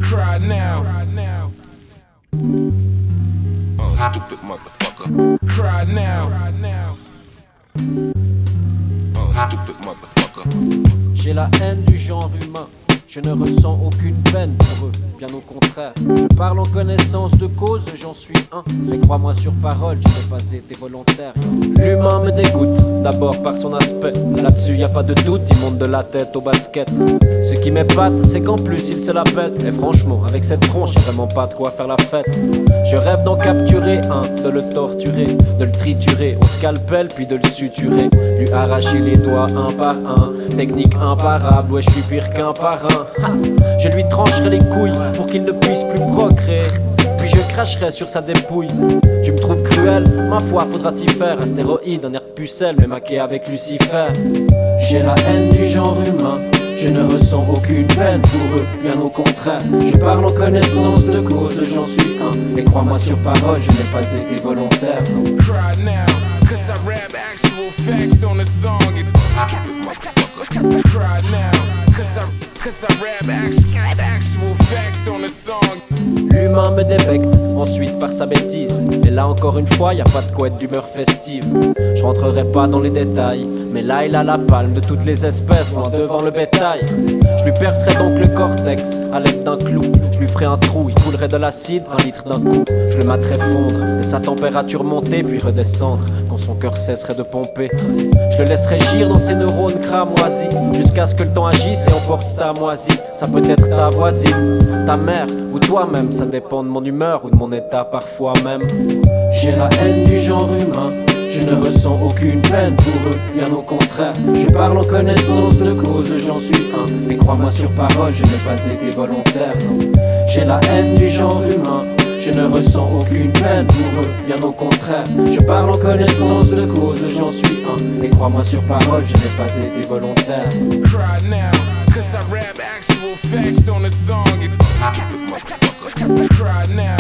Cry now. Oh, stupid motherfucker. Cry now. Oh, stupid motherfucker. J'ai la haine du genre humain. Je ne ressens aucune peine pour eux, bien au contraire. Je parle en connaissance de cause, j'en suis un. Mais crois-moi sur parole, je n'ai pas été volontaire. L'humain me dégoûte, d'abord par son aspect. Là-dessus y a pas de doute, il monte de la tête au basket. Ce qui m'épate, c'est qu'en plus il se la pète. Et franchement, avec cette tronche, y'a vraiment pas de quoi faire la fête. Je rêve d'en capturer un, de le torturer, de le triturer au scalpel, puis de le suturer. Lui arracher les doigts un par un, technique imparable, ouais je suis pire qu'un parrain. Je lui trancherai les couilles pour qu'il ne puisse plus procréer. Puis je cracherai sur sa dépouille. Tu me trouves cruel, ma foi, faudra t'y faire. Astéroïde, un air pucelle, mais maqué avec Lucifer. J'ai la haine du genre humain. Je ne ressens aucune peine pour eux, bien au contraire. Je parle en connaissance de cause, j'en suis un. Et crois-moi sur parole, je n'ai pas été volontaire. Cry now. Cause I rap actual facts on the song. Cry now. Cause I rap actual facts on the song. L'humain me débecte, ensuite par sa bêtise. Et là encore une fois, y a pas de quoi être d'humeur festive. Je rentrerai pas dans les détails, mais là il a la palme de toutes les espèces, loin devant le bétail. Je lui percerai donc le cortex à l'aide d'un clou. Je lui ferai un trou, il coulerait de l'acide, 1 litre d'un coup. Je le materai fondre, et sa température monter puis redescendre, quand son cœur cesserait de pomper. Je le laisserai gire dans ses neurones cramoisis, jusqu'à ce que le temps agisse et emporte ta moisie. Ça peut être ta voisine, ta mère ou toi-même, ça dépend de mon humeur ou de mon état parfois même. J'ai la haine du genre humain. Je ne ressens aucune peine pour eux, bien au contraire. Je parle en connaissance de cause, j'en suis un. Mais crois-moi sur parole, je n'ai pas été volontaire. J'ai la haine du genre humain. Je ne ressens aucune peine pour eux, bien au contraire. Je parle en connaissance de cause, j'en suis un. Et crois-moi sur parole, je n'ai pas été volontaire. Cry now. Cause I rap actual facts on the song. Cry now.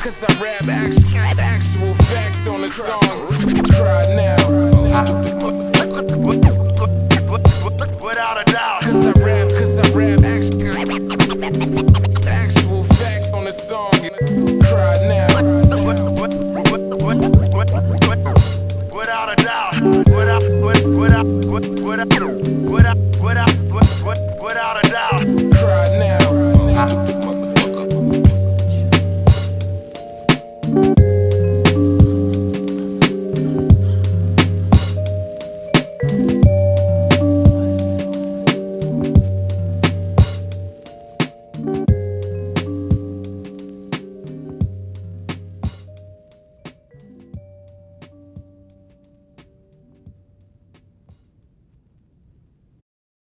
Cause I rap actual facts on the song. Cry now. Oh, stupid motherfucker. Without a doubt. Cause I rap